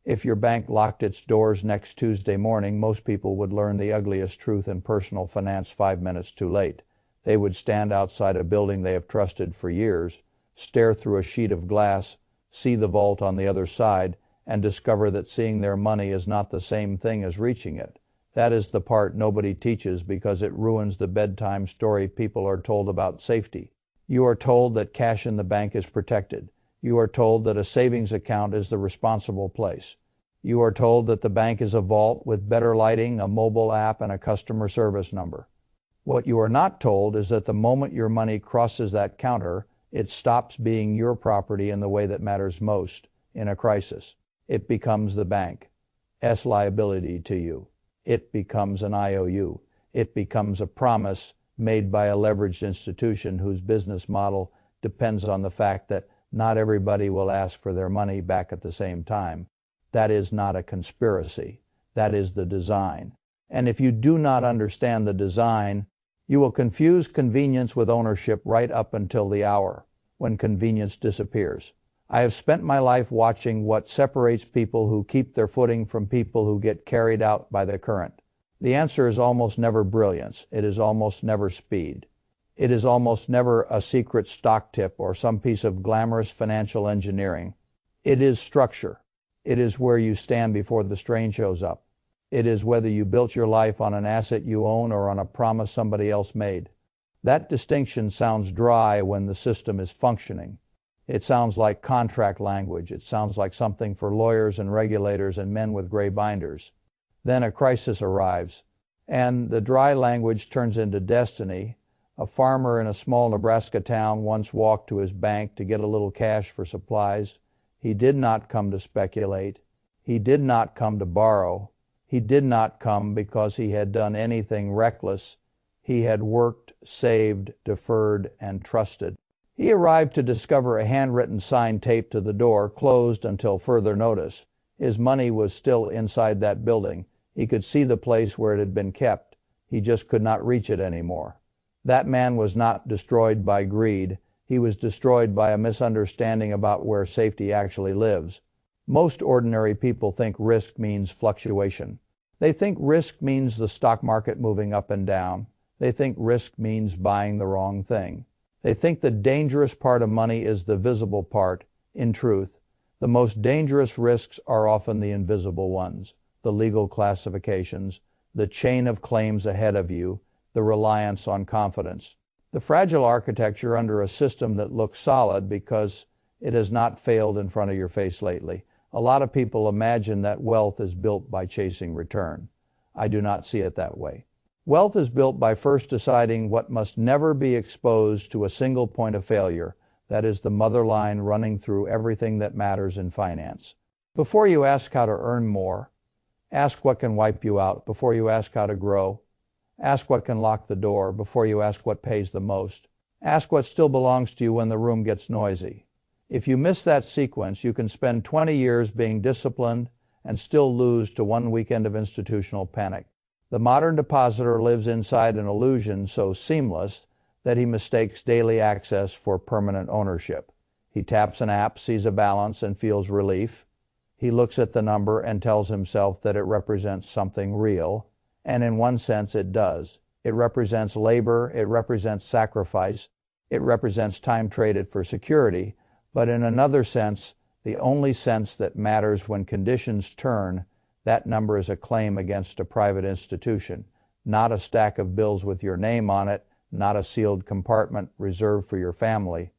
If your bank locked its doors next Tuesday morning, most people would learn the ugliest truth in personal finance 5 minutes too late. They would stand outside a building they have trusted for years, stare through a sheet of glass, see the vault on the other side, and discover that seeing their money is not the same thing as reaching it. That is the part nobody teaches because it ruins the bedtime story people are told about safety. You are told that cash in the bank is protected. You are told that a savings account is the responsible place. You are told that the bank is a vault with better lighting, a mobile app, and a customer service number. What you are not told is that the moment your money crosses that counter, it stops being your property in the way that matters most in a crisis. It becomes the bank's liability to you. It becomes an IOU. It becomes a promise made by a leveraged institution whose business model depends on the fact that not everybody will ask for their money back at the same time. That is not a conspiracy. That is the design. And if you do not understand the design, you will confuse convenience with ownership right up until the hour when convenience disappears. I have spent my life watching what separates people who keep their footing from people who get carried out by the current. The answer is almost never brilliance. It is almost never speed. It is almost never a secret stock tip or some piece of glamorous financial engineering. It is structure. It is where you stand before the strain shows up. It is whether you built your life on an asset you own or on a promise somebody else made. That distinction sounds dry when the system is functioning. It sounds like contract language. It sounds like something for lawyers and regulators and men with gray binders. Then a crisis arrives, and the dry language turns into destiny. A farmer in a small Nebraska town once walked to his bank to get a little cash for supplies. He did not come to speculate. He did not come to borrow. He did not come because he had done anything reckless. He had worked, saved, deferred, and trusted. He arrived to discover a handwritten sign taped to the door, closed until further notice. His money was still inside that building. He could see the place where it had been kept. He just could not reach it anymore. That man was not destroyed by greed. He was destroyed by a misunderstanding about where safety actually lives. Most ordinary people think risk means fluctuation. They think risk means the stock market moving up and down. They think risk means buying the wrong thing. They think the dangerous part of money is the visible part. In truth, the most dangerous risks are often the invisible ones, the legal classifications, the chain of claims ahead of you, the reliance on confidence, the fragile architecture under a system that looks solid because it has not failed in front of your face lately. A lot of people imagine that wealth is built by chasing return. I do not see it that way. Wealth is built by first deciding what must never be exposed to a single point of failure. That is the mother line running through everything that matters in finance. Before you ask how to earn more, ask what can wipe you out. Before you ask how to grow, ask what can lock the door. Before you ask what pays the most, ask what still belongs to you when the room gets noisy. If you miss that sequence, you can spend 20 years being disciplined and still lose to one weekend of institutional panic. The modern depositor lives inside an illusion so seamless that he mistakes daily access for permanent ownership. He taps an app, sees a balance, and feels relief. He looks at the number and tells himself that it represents something real, and in one sense it does. It represents labor, it represents sacrifice, it represents time traded for security, but in another sense, the only sense that matters when conditions turn, that number is a claim against a private institution, not a stack of bills with your name on it, not a sealed compartment reserved for your family,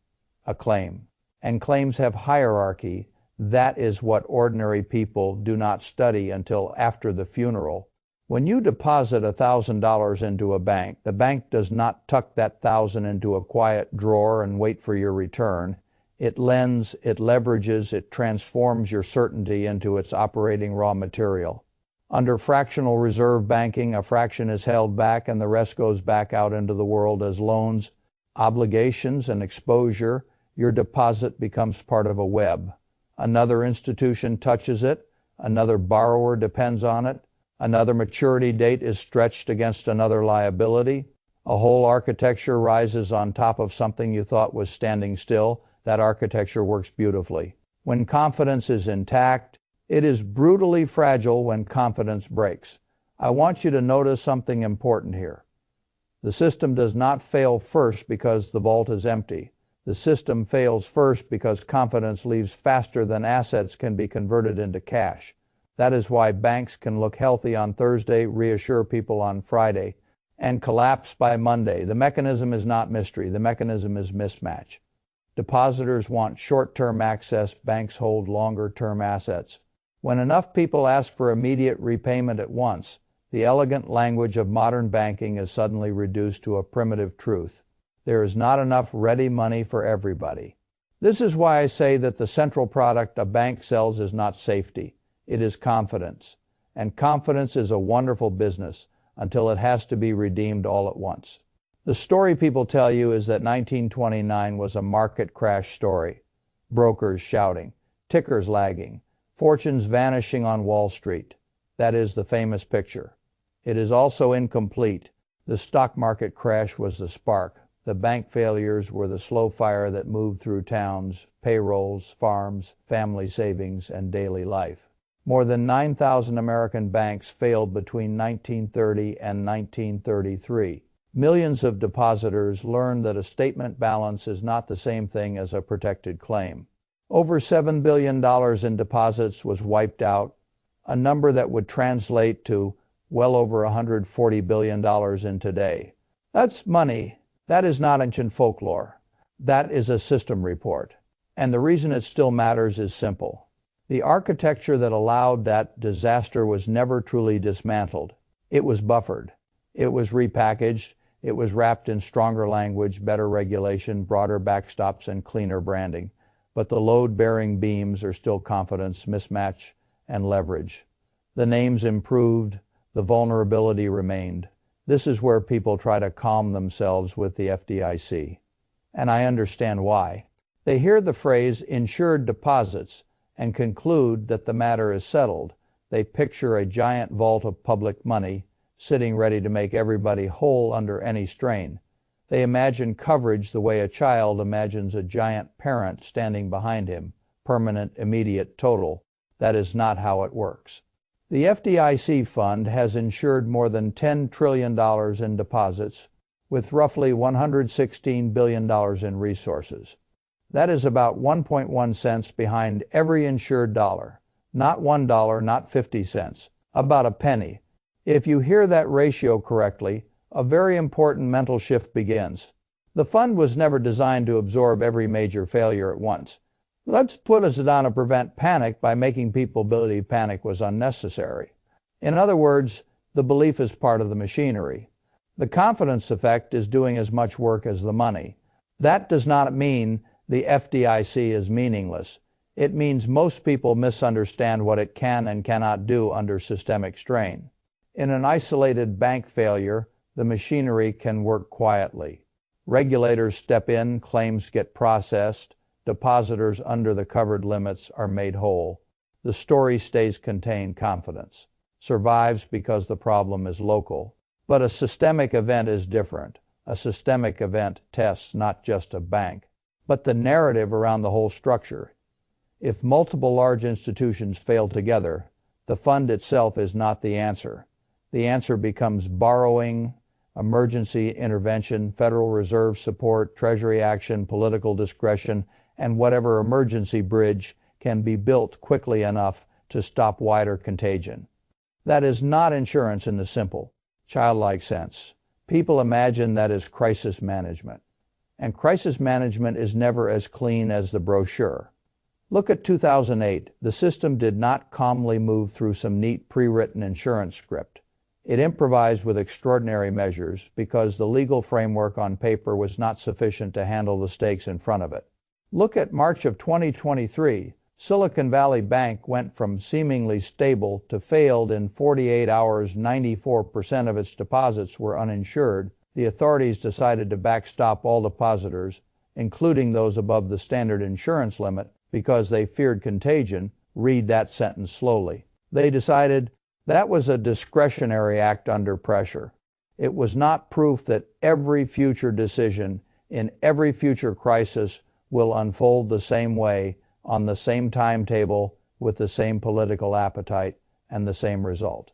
a claim. And claims have hierarchy. That is what ordinary people do not study until after the funeral. When you deposit $1,000 into a bank, the bank does not tuck that $1,000 into a quiet drawer and wait for your return. It lends, it leverages, it transforms your certainty into its operating raw material. Under fractional reserve banking, a fraction is held back and the rest goes back out into the world as loans, obligations, and exposure. Your deposit becomes part of a web. Another institution touches it, another borrower depends on it, another maturity date is stretched against another liability. A whole architecture rises on top of something you thought was standing still. That architecture works beautifully. When confidence is intact, It is brutally fragile when confidence breaks. I want you to notice something important here. The system does not fail first because the vault is empty. The system fails first because confidence leaves faster than assets can be converted into cash. That is why banks can look healthy on Thursday, reassure people on Friday, and collapse by Monday. The mechanism is not mystery. The mechanism is mismatch. Depositors want short-term access. Banks hold longer-term assets. When enough people ask for immediate repayment at once, the elegant language of modern banking is suddenly reduced to a primitive truth. There is not enough ready money for everybody. This is why I say that the central product a bank sells is not safety. It is confidence. And confidence is a wonderful business until it has to be redeemed all at once. The story people tell you is that 1929 was a market crash story. Brokers shouting, tickers lagging, fortunes vanishing on Wall Street. That is the famous picture. It is also incomplete. The stock market crash was the spark. The bank failures were the slow fire that moved through towns, payrolls, farms, family savings, and daily life. More than 9,000 American banks failed between 1930 and 1933. Millions of depositors learned that a statement balance is not the same thing as a protected claim. Over $7 billion in deposits was wiped out, a number that would translate to well over $140 billion in today. That's money. That is not ancient folklore. That is a system report. And the reason it still matters is simple. The architecture that allowed that disaster was never truly dismantled. It was buffered. It was repackaged. It was wrapped in stronger language, better regulation, broader backstops, and cleaner branding. But the load-bearing beams are still confidence, mismatch, and leverage. The names improved. The vulnerability remained. This is where people try to calm themselves with the FDIC. And I understand why. They hear the phrase insured deposits and conclude that the matter is settled. They picture a giant vault of public money sitting ready to make everybody whole under any strain. They imagine coverage the way a child imagines a giant parent standing behind him, permanent, immediate, total. That is not how it works. The FDIC fund has insured more than $10 trillion in deposits, with roughly $116 billion in resources. That is about 1.1 cents behind every insured dollar. Not $1, not 50 cents. About a penny. If you hear that ratio correctly, a very important mental shift begins. The fund was never designed to absorb every major failure at once. Let's put us down to prevent panic by making people believe panic was unnecessary. In other words, the belief is part of the machinery. The confidence effect is doing as much work as the money. That does not mean the FDIC is meaningless. It means most people misunderstand what it can and cannot do under systemic strain. In an isolated bank failure, the machinery can work quietly. Regulators step in, claims get processed, depositors under the covered limits are made whole. The story stays contained. Confidence survives because the problem is local. But a systemic event is different. A systemic event tests not just a bank, but the narrative around the whole structure. If multiple large institutions fail together, the fund itself is not the answer. The answer becomes borrowing, emergency intervention, Federal Reserve support, Treasury action, political discretion, and whatever emergency bridge can be built quickly enough to stop wider contagion. That is not insurance in the simple, childlike sense. People imagine that is crisis management. And crisis management is never as clean as the brochure. Look at 2008. The system did not calmly move through some neat pre-written insurance script. It improvised with extraordinary measures because the legal framework on paper was not sufficient to handle the stakes in front of it. Look at March of 2023. Silicon Valley Bank went from seemingly stable to failed in 48 hours. 94% of its deposits were uninsured. The authorities decided to backstop all depositors, including those above the standard insurance limit, because they feared contagion. Read that sentence slowly. They decided that was a discretionary act under pressure. It was not proof that every future decision in every future crisis will unfold the same way, on the same timetable, with the same political appetite and the same result.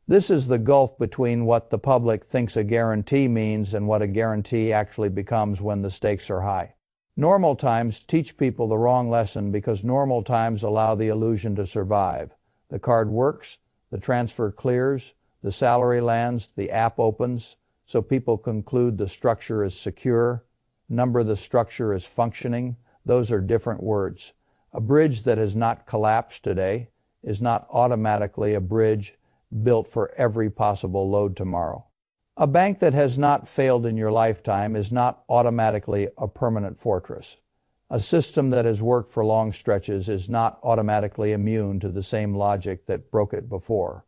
This is the gulf between what the public thinks a guarantee means and what a guarantee actually becomes when the stakes are high. Normal times teach people the wrong lesson because normal times allow the illusion to survive. The card works, the transfer clears, the salary lands, the app opens, so people conclude the structure is secure. Number the structure is functioning. Those are different words. A bridge that has not collapsed today is not automatically a bridge built for every possible load tomorrow. A bank that has not failed in your lifetime is not automatically a permanent fortress. A system that has worked for long stretches is not automatically immune to the same logic that broke it before.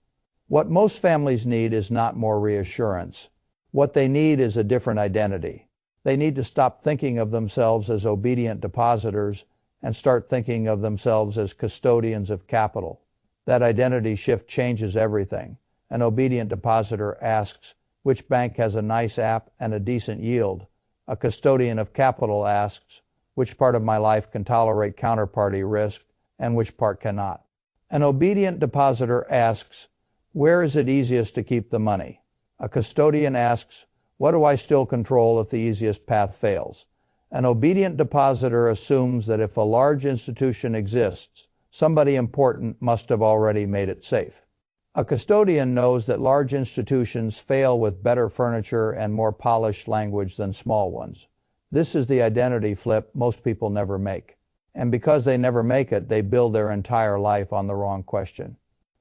What most families need is not more reassurance. What they need is a different identity. They need to stop thinking of themselves as obedient depositors and start thinking of themselves as custodians of capital. That identity shift changes everything. An obedient depositor asks, which bank has a nice app and a decent yield? A custodian of capital asks, which part of my life can tolerate counterparty risk and which part cannot? An obedient depositor asks, where is it easiest to keep the money? A custodian asks, what do I still control if the easiest path fails? An obedient depositor assumes that if a large institution exists, somebody important must have already made it safe. A custodian knows that large institutions fail with better furniture and more polished language than small ones. This is the identity flip most people never make. And because they never make it, they build their entire life on the wrong question.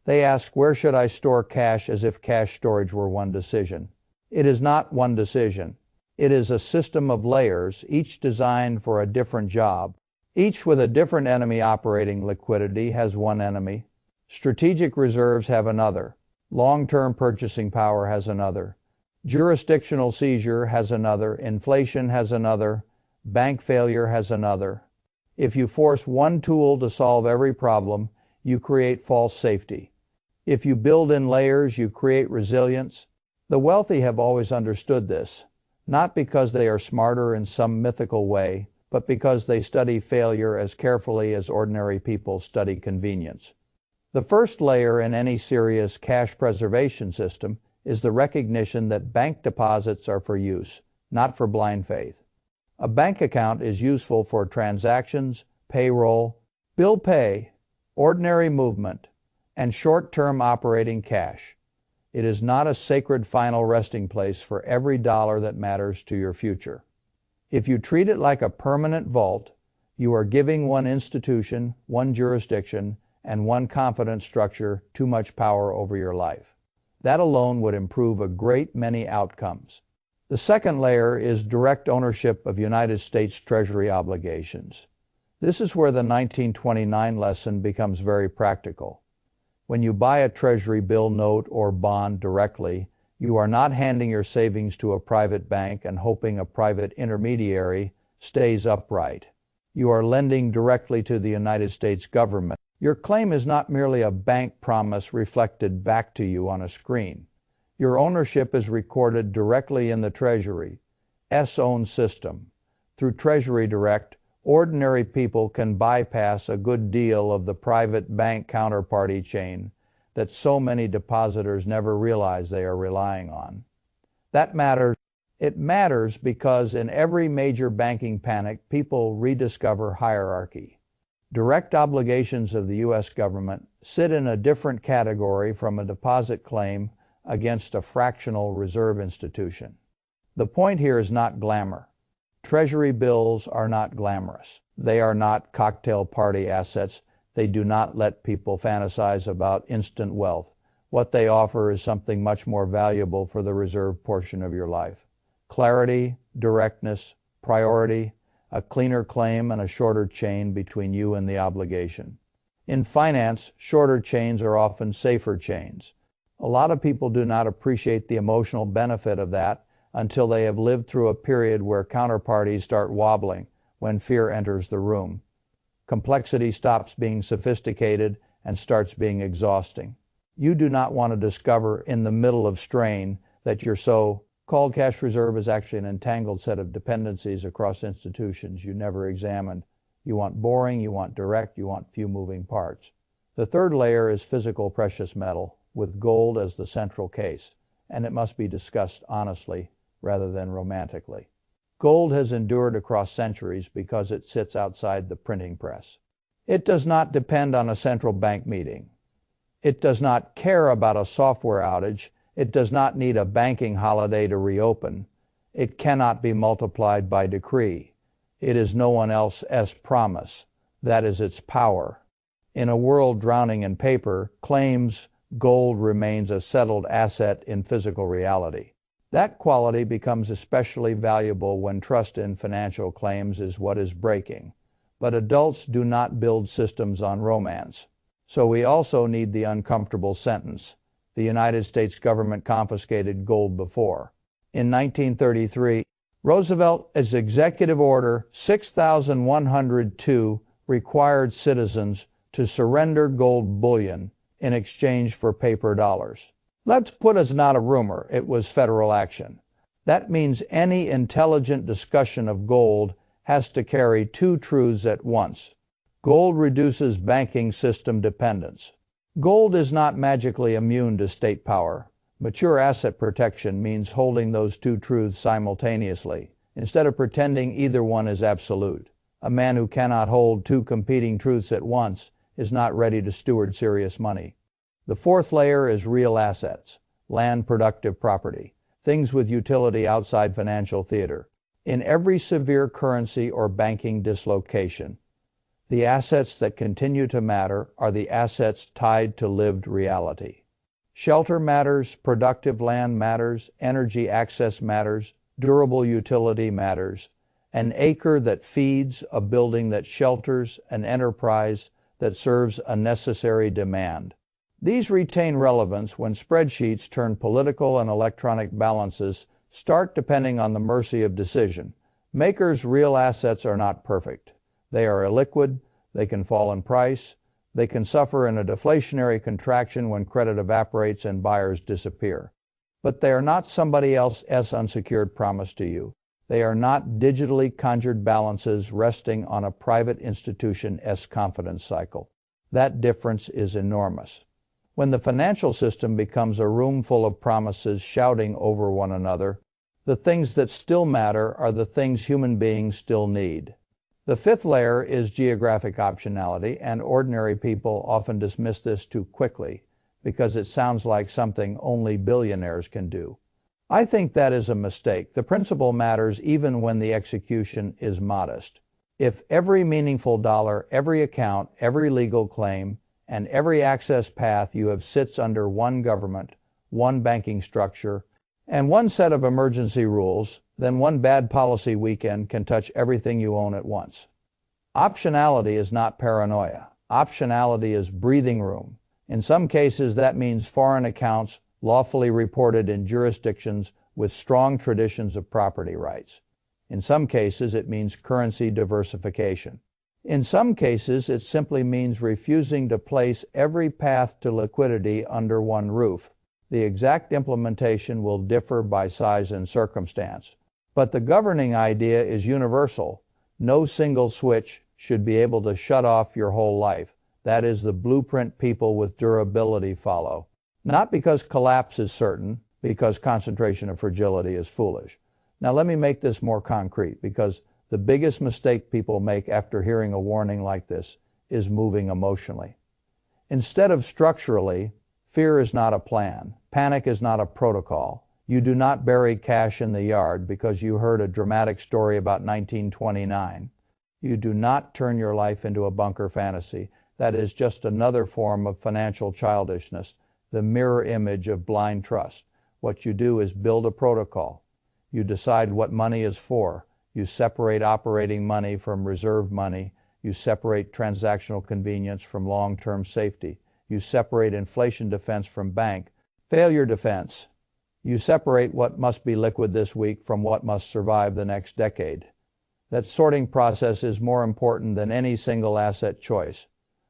They ask, where should I store cash, as if cash storage were one decision. It is not one decision. It is a system of layers, each designed for a different job. Each with a different enemy operating. Liquidity has one enemy. Strategic reserves have another. Long-term purchasing power has another. Jurisdictional seizure has another. Inflation has another. Bank failure has another. If you force one tool to solve every problem, you create false safety. If you build in layers, you create resilience. The wealthy have always understood this, not because they are smarter in some mythical way, but because they study failure as carefully as ordinary people study convenience. The first layer in any serious cash preservation system is the recognition that bank deposits are for use, not for blind faith. A bank account is useful for transactions, payroll, bill pay, ordinary movement, and short-term operating cash. It is not a sacred final resting place for every dollar that matters to your future. If you treat it like a permanent vault, you are giving one institution, one jurisdiction, and one confidence structure too much power over your life. That alone would improve a great many outcomes. The second layer is direct ownership of United States Treasury obligations. This is where the 1929 lesson becomes very practical. When you buy a Treasury bill, note, or bond directly, you are not handing your savings to a private bank and hoping a private intermediary stays upright. You are lending directly to the United States government. Your claim is not merely a bank promise reflected back to you on a screen. Your ownership is recorded directly in the Treasury's own system. Through Treasury Direct, ordinary people can bypass a good deal of the private bank counterparty chain that so many depositors never realize they are relying on. That matters. It matters because in every major banking panic, people rediscover hierarchy. Direct obligations of the U.S. government sit in a different category from a deposit claim against a fractional reserve institution. The point here is not glamour. Treasury bills are not glamorous. They are not cocktail party assets. They do not let people fantasize about instant wealth. What they offer is something much more valuable for the reserve portion of your life. Clarity, directness, priority, a cleaner claim, and a shorter chain between you and the obligation. In finance, shorter chains are often safer chains. A lot of people do not appreciate the emotional benefit of that until they have lived through a period where counterparties start wobbling when fear enters the room. Complexity stops being sophisticated and starts being exhausting. You do not want to discover in the middle of strain that your so-called cash reserve is actually an entangled set of dependencies across institutions you never examined. You want boring, you want direct, you want few moving parts. The third layer is physical precious metal, with gold as the central case, and it must be discussed honestly rather than romantically. Gold has endured across centuries because it sits outside the printing press. It does not depend on a central bank meeting. It does not care about a software outage. It does not need a banking holiday to reopen. It cannot be multiplied by decree. It is no one else's promise. That is its power. In a world drowning in paper claims, gold remains a settled asset in physical reality. That quality becomes especially valuable when trust in financial claims is what is breaking. But adults do not build systems on romance. So we also need the uncomfortable sentence. The United States government confiscated gold before. In 1933, Roosevelt's Executive Order 6102 required citizens to surrender gold bullion in exchange for paper dollars. Let's put it's not a rumor, it was federal action. That means any intelligent discussion of gold has to carry two truths at once. Gold reduces banking system dependence. Gold is not magically immune to state power. Mature asset protection means holding those two truths simultaneously, instead of pretending either one is absolute. A man who cannot hold two competing truths at once is not ready to steward serious money. The fourth layer is real assets, land, productive property, things with utility outside financial theater. In every severe currency or banking dislocation, the assets that continue to matter are the assets tied to lived reality. Shelter matters, productive land matters, energy access matters, durable utility matters, an acre that feeds, a building that shelters, an enterprise that serves a necessary demand. These retain relevance when spreadsheets turn political and electronic balances start depending on the mercy of decision. Makers' real assets are not perfect. They are illiquid, they can fall in price, they can suffer in a deflationary contraction when credit evaporates and buyers disappear. But they are not somebody else's unsecured promise to you. They are not digitally conjured balances resting on a private institution's confidence cycle. That difference is enormous. When the financial system becomes a room full of promises shouting over one another, the things that still matter are the things human beings still need. The fifth layer is geographic optionality, and ordinary people often dismiss this too quickly because it sounds like something only billionaires can do. I think that is a mistake. The principle matters even when the execution is modest. If every meaningful dollar, every account, every legal claim, and every access path you have sits under one government, one banking structure, and one set of emergency rules, then one bad policy weekend can touch everything you own at once. Optionality is not paranoia. Optionality is breathing room. In some cases, that means foreign accounts lawfully reported in jurisdictions with strong traditions of property rights. In some cases, it means currency diversification. In some cases, it simply means refusing to place every path to liquidity under one roof. The exact implementation will differ by size and circumstance. But the governing idea is universal. No single switch should be able to shut off your whole life. That is the blueprint people with durability follow. Not because collapse is certain, because concentration of fragility is foolish. Now let me make this more concrete, because the biggest mistake people make after hearing a warning like this is moving emotionally. Instead of structurally, fear is not a plan. Panic is not a protocol. You do not bury cash in the yard because you heard a dramatic story about 1929. You do not turn your life into a bunker fantasy. That is just another form of financial childishness, the mirror image of blind trust. What you do is build a protocol. You decide what money is for. You separate operating money from reserve money. You separate transactional convenience from long-term safety. You separate inflation defense from bank failure defense. You separate what must be liquid this week from what must survive the next decade. That sorting process is more important than any single asset choice.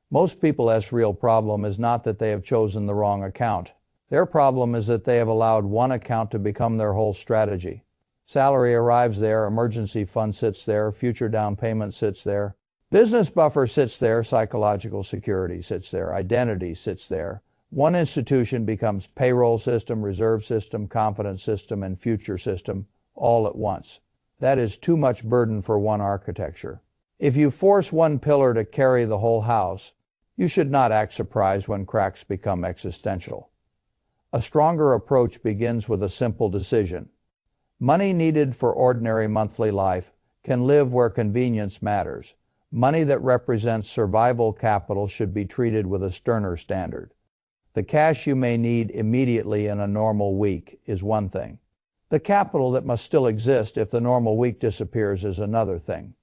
Most people's real problem is not that they have chosen the wrong account. Their problem is that they have allowed one account to become their whole strategy. Salary arrives there, emergency fund sits there, future down payment sits there. Business buffer sits there, psychological security sits there, identity sits there. One institution becomes payroll system, reserve system, confidence system, and future system all at once. That is too much burden for one architecture. If you force one pillar to carry the whole house, you should not act surprised when cracks become existential. A stronger approach begins with a simple decision. Money needed for ordinary monthly life can live where convenience matters. Money that represents survival capital should be treated with a sterner standard. The cash you may need immediately in a normal week is one thing. The capital that must still exist if the normal week disappears is another thing.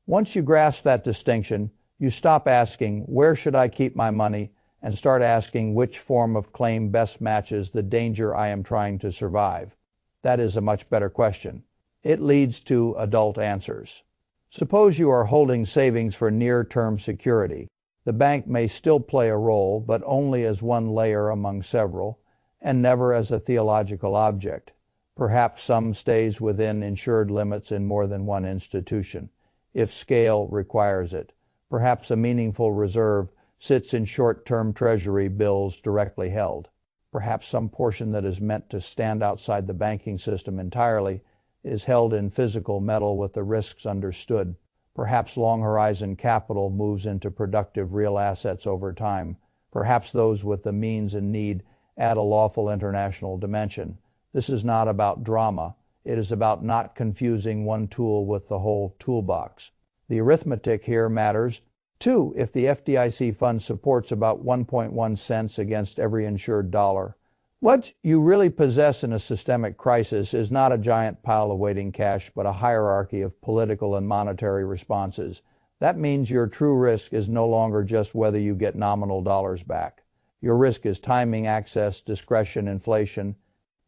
Once you grasp that distinction, you stop asking, where should I keep my money, and start asking which form of claim best matches the danger I am trying to survive. That is a much better question. It leads to adult answers. Suppose you are holding savings for near-term security. The bank may still play a role, but only as one layer among several, and never as a theological object. Perhaps some stays within insured limits in more than one institution, if scale requires it. Perhaps a meaningful reserve sits in short-term treasury bills directly held. Perhaps some portion that is meant to stand outside the banking system entirely is held in physical metal with the risks understood. Perhaps long-horizon capital moves into productive real assets over time. Perhaps those with the means and need add a lawful international dimension. This is not about drama. It is about not confusing one tool with the whole toolbox. The arithmetic here matters, too. If the FDIC fund supports about 1.1 cents against every insured dollar, what you really possess in a systemic crisis is not a giant pile of waiting cash, but a hierarchy of political and monetary responses. That means your true risk is no longer just whether you get nominal dollars back. Your risk is timing, access, discretion, inflation,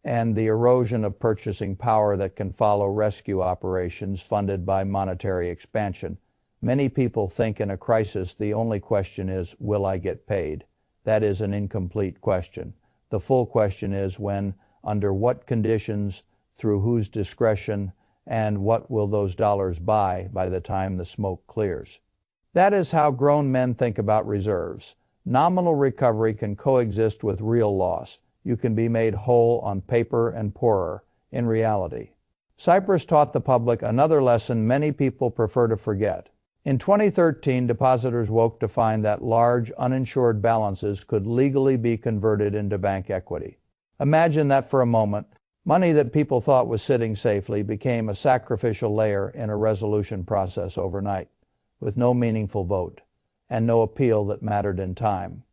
and the erosion of purchasing power that can follow rescue operations funded by monetary expansion. Many people think in a crisis the only question is, will I get paid? That is an incomplete question. The full question is when, under what conditions, through whose discretion, and what will those dollars buy by the time the smoke clears? That is how grown men think about reserves. Nominal recovery can coexist with real loss. You can be made whole on paper and poorer in reality. Cyprus taught the public another lesson many people prefer to forget. In 2013, depositors woke to find that large, uninsured balances could legally be converted into bank equity. Imagine that for a moment. Money that people thought was sitting safely became a sacrificial layer in a resolution process overnight, with no meaningful vote and no appeal that mattered in time.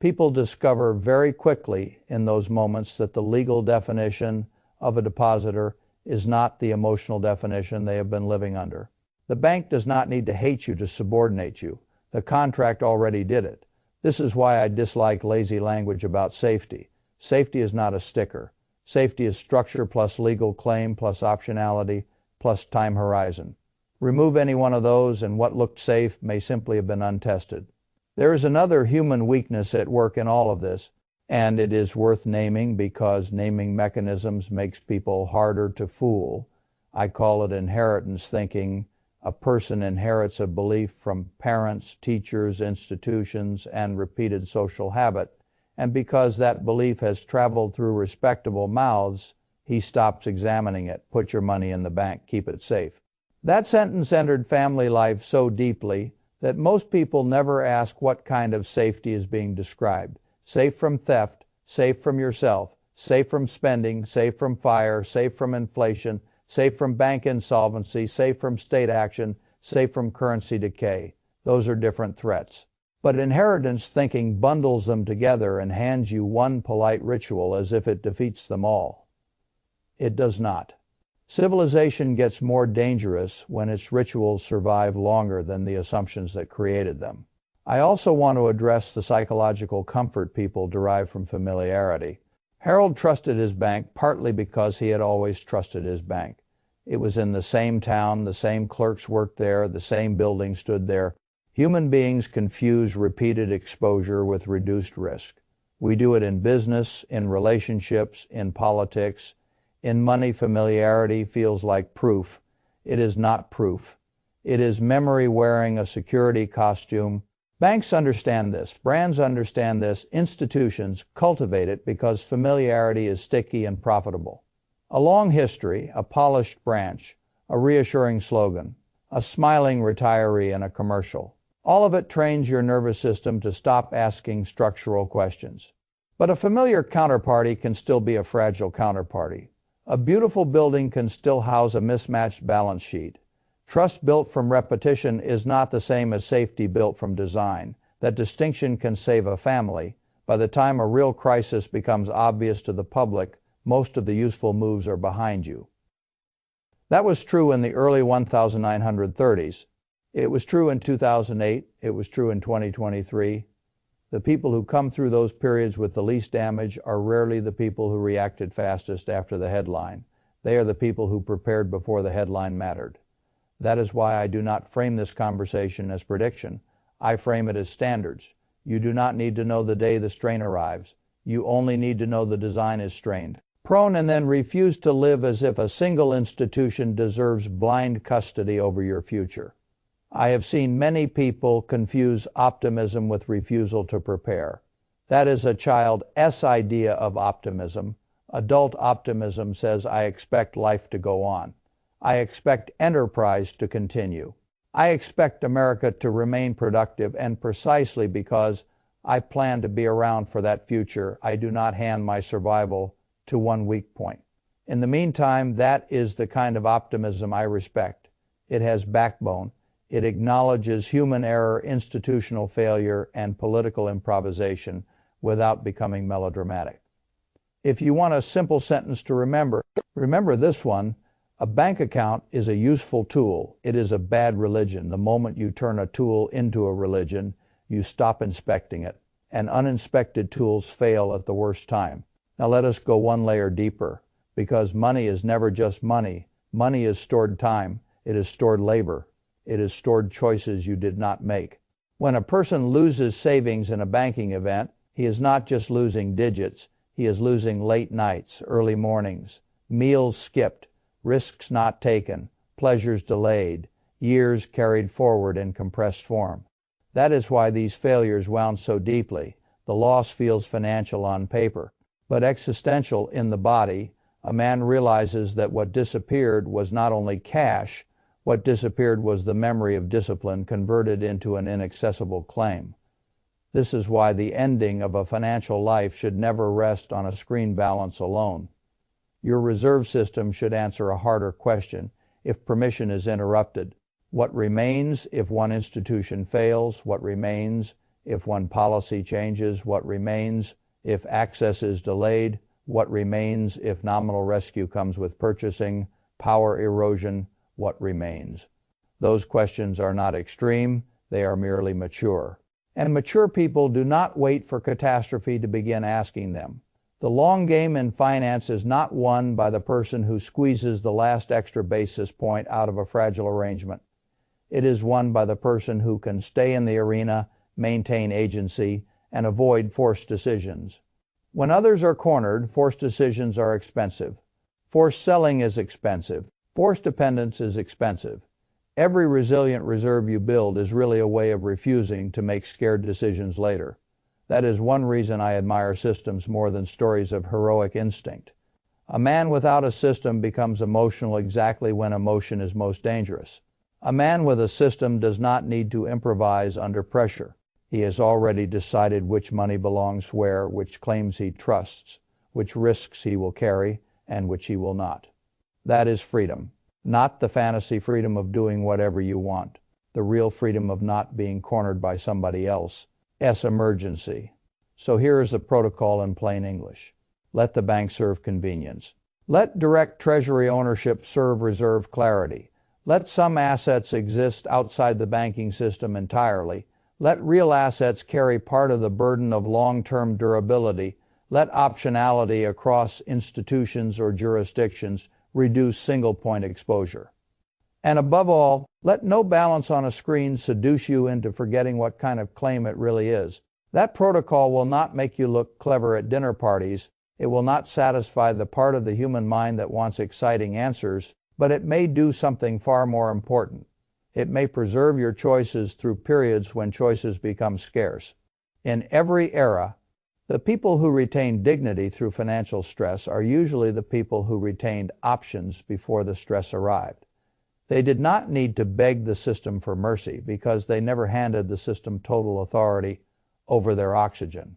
People discover very quickly in those moments that the legal definition of a depositor is not the emotional definition they have been living under. The bank does not need to hate you to subordinate you. The contract already did it. This is why I dislike lazy language about safety. Safety is not a sticker. Safety is structure plus legal claim plus optionality plus time horizon. Remove any one of those and what looked safe may simply have been untested. There is another human weakness at work in all of this, and it is worth naming because naming mechanisms makes people harder to fool. I call it inheritance thinking. A person inherits a belief from parents, teachers, institutions, and repeated social habit, and because that belief has traveled through respectable mouths, he stops examining it. Put your money in the bank, keep it safe. That sentence entered family life so deeply that most people never ask what kind of safety is being described. Safe from theft, safe from yourself, safe from spending, safe from fire, safe from inflation, safe from bank insolvency, safe from state action, safe from currency decay. Those are different threats. But inheritance thinking bundles them together and hands you one polite ritual as if it defeats them all. It does not. Civilization gets more dangerous when its rituals survive longer than the assumptions that created them. I also want to address the psychological comfort people derive from familiarity. Harold trusted his bank partly because he had always trusted his bank. It was in the same town, the same clerks worked there, the same building stood there. Human beings confuse repeated exposure with reduced risk. We do it in business, in relationships, in politics. In money, familiarity feels like proof. It is not proof. It is memory wearing a security costume. Banks understand this, brands understand this, institutions cultivate it because familiarity is sticky and profitable. A long history, a polished branch, a reassuring slogan, a smiling retiree in a commercial. All of it trains your nervous system to stop asking structural questions. But a familiar counterparty can still be a fragile counterparty. A beautiful building can still house a mismatched balance sheet. Trust built from repetition is not the same as safety built from design. That distinction can save a family. By the time a real crisis becomes obvious to the public, most of the useful moves are behind you. That was true in the early 1930s. It was true in 2008. It was true in 2023. The people who come through those periods with the least damage are rarely the people who reacted fastest after the headline. They are the people who prepared before the headline mattered. That is why I do not frame this conversation as prediction. I frame it as standards. You do not need to know the day the strain arrives. You only need to know the design is strained. Prone and then refuse to live as if a single institution deserves blind custody over your future. I have seen many people confuse optimism with refusal to prepare. That is a child's idea of optimism. Adult optimism says, I expect life to go on. I expect enterprise to continue. I expect America to remain productive, and precisely because I plan to be around for that future, I do not hand my survival to one weak point. In the meantime, that is the kind of optimism I respect. It has backbone. It acknowledges human error, institutional failure, and political improvisation without becoming melodramatic. If you want a simple sentence to remember this one. A bank account is a useful tool. It is a bad religion. The moment you turn a tool into a religion, you stop inspecting it. And uninspected tools fail at the worst time. Now let us go one layer deeper, because money is never just money. Money is stored time. It is stored labor. It is stored choices you did not make. When a person loses savings in a banking event, he is not just losing digits. He is losing late nights, early mornings, meals skipped, risks not taken, pleasures delayed, years carried forward in compressed form. That is why these failures wound so deeply. The loss feels financial on paper, but existential in the body. A man realizes that what disappeared was not only cash, what disappeared was the memory of discipline converted into an inaccessible claim. This is why the ending of a financial life should never rest on a screen balance alone. Your reserve system should answer a harder question if permission is interrupted. What remains if one institution fails? What remains if one policy changes? What remains if access is delayed? What remains if nominal rescue comes with purchasing, power erosion? What remains? Those questions are not extreme, they are merely mature. And mature people do not wait for catastrophe to begin asking them. The long game in finance is not won by the person who squeezes the last extra basis point out of a fragile arrangement. It is won by the person who can stay in the arena, maintain agency, and avoid forced decisions. When others are cornered, forced decisions are expensive. Forced selling is expensive. Forced dependence is expensive. Every resilient reserve you build is really a way of refusing to make scared decisions later. That is one reason I admire systems more than stories of heroic instinct. A man without a system becomes emotional exactly when emotion is most dangerous. A man with a system does not need to improvise under pressure. He has already decided which money belongs where, which claims he trusts, which risks he will carry, and which he will not. That is freedom, not the fantasy freedom of doing whatever you want, the real freedom of not being cornered by somebody else's emergency. So here is the protocol in plain English. Let the bank serve convenience. Let direct treasury ownership serve reserve clarity. Let some assets exist outside the banking system entirely. Let real assets carry part of the burden of long-term durability. Let optionality across institutions or jurisdictions reduce single-point exposure. And above all, let no balance on a screen seduce you into forgetting what kind of claim it really is. That protocol will not make you look clever at dinner parties. It will not satisfy the part of the human mind that wants exciting answers, but it may do something far more important. It may preserve your choices through periods when choices become scarce. In every era, the people who retain dignity through financial stress are usually the people who retained options before the stress arrived. They did not need to beg the system for mercy because they never handed the system total authority over their oxygen.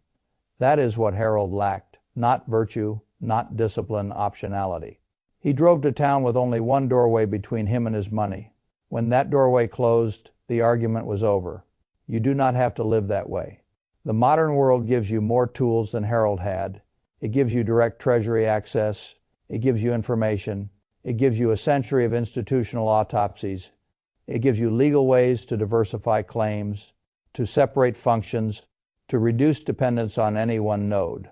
That is what Harold lacked, not virtue, not discipline, optionality. He drove to town with only one doorway between him and his money. When that doorway closed, the argument was over. You do not have to live that way. The modern world gives you more tools than Harold had. It gives you direct treasury access. It gives you information. It gives you a century of institutional autopsies. It gives you legal ways to diversify claims, to separate functions, to reduce dependence on any one node.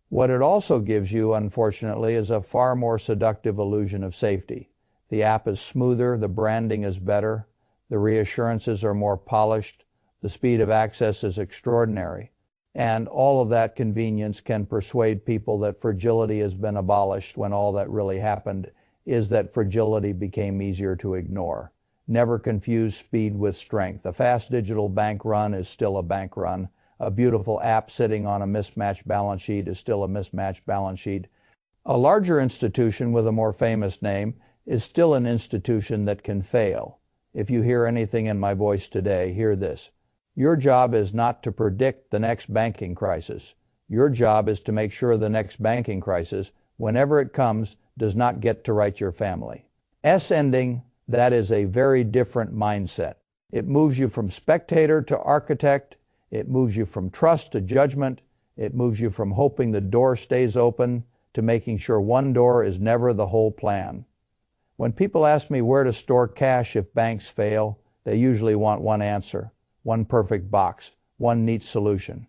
What it also gives you, unfortunately, is a far more seductive illusion of safety. The app is smoother, the branding is better, the reassurances are more polished, the speed of access is extraordinary, and all of that convenience can persuade people that fragility has been abolished when all that really happened is that fragility became easier to ignore. Never confuse speed with strength. A fast digital bank run is still a bank run. A beautiful app sitting on a mismatched balance sheet is still a mismatched balance sheet. A larger institution with a more famous name is still an institution that can fail. If you hear anything in my voice today, hear this. Your job is not to predict the next banking crisis. Your job is to make sure the next banking crisis, whenever it comes, does not get to write your family. S-ending, that is a very different mindset. It moves you from spectator to architect. It moves you from trust to judgment. It moves you from hoping the door stays open to making sure one door is never the whole plan. When people ask me where to store cash if banks fail, they usually want one answer, one perfect box, one neat solution.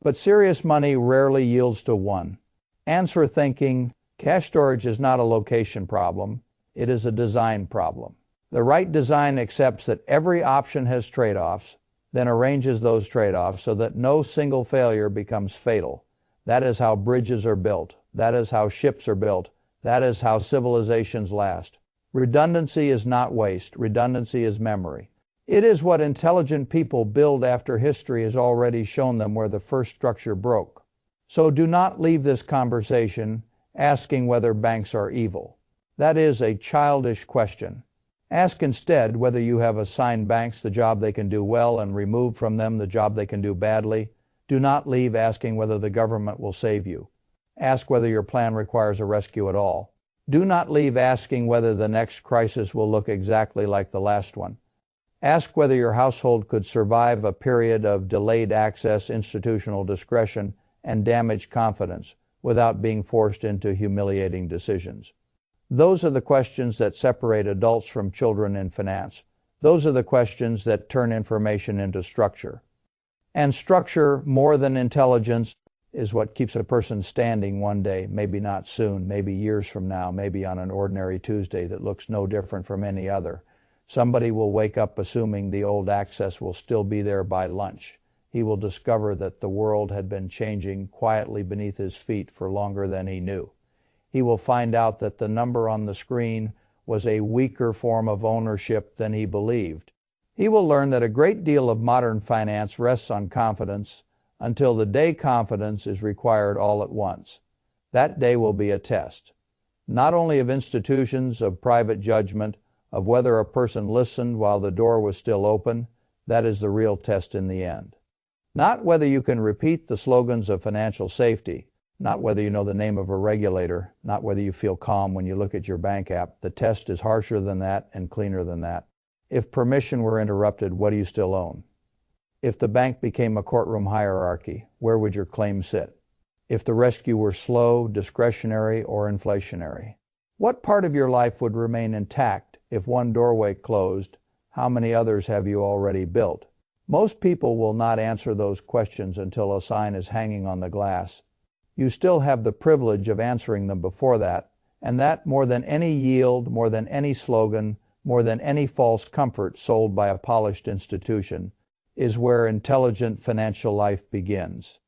But serious money rarely yields to one. Answer thinking, cash storage is not a location problem, it is a design problem. The right design accepts that every option has trade-offs, then arranges those trade-offs so that no single failure becomes fatal. That is how bridges are built. That is how ships are built. That is how civilizations last. Redundancy is not waste. Redundancy is memory. It is what intelligent people build after history has already shown them where the first structure broke. So do not leave this conversation asking whether banks are evil. That is a childish question. Ask instead whether you have assigned banks the job they can do well and removed from them the job they can do badly. Do not leave asking whether the government will save you. Ask whether your plan requires a rescue at all. Do not leave asking whether the next crisis will look exactly like the last one. Ask whether your household could survive a period of delayed access, institutional discretion, and damaged confidence without being forced into humiliating decisions. Those are the questions that separate adults from children in finance. Those are the questions that turn information into structure. And structure, more than intelligence, is what keeps a person standing one day, maybe not soon, maybe years from now, maybe on an ordinary Tuesday that looks no different from any other. Somebody will wake up assuming the old access will still be there by lunch. He will discover that the world had been changing quietly beneath his feet for longer than he knew. He will find out that the number on the screen was a weaker form of ownership than he believed. He will learn that a great deal of modern finance rests on confidence until the day confidence is required all at once. That day will be a test, not only of institutions, of private judgment, of whether a person listened while the door was still open. That is the real test in the end. Not whether you can repeat the slogans of financial safety, not whether you know the name of a regulator, not whether you feel calm when you look at your bank app. The test is harsher than that and cleaner than that. If permission were interrupted, what do you still own? If the bank became a courtroom hierarchy, where would your claim sit? If the rescue were slow, discretionary, or inflationary? What part of your life would remain intact if one doorway closed? How many others have you already built? Most people will not answer those questions until a sign is hanging on the glass. You still have the privilege of answering them before that, and that, more than any yield, more than any slogan, more than any false comfort sold by a polished institution, is where intelligent financial life begins.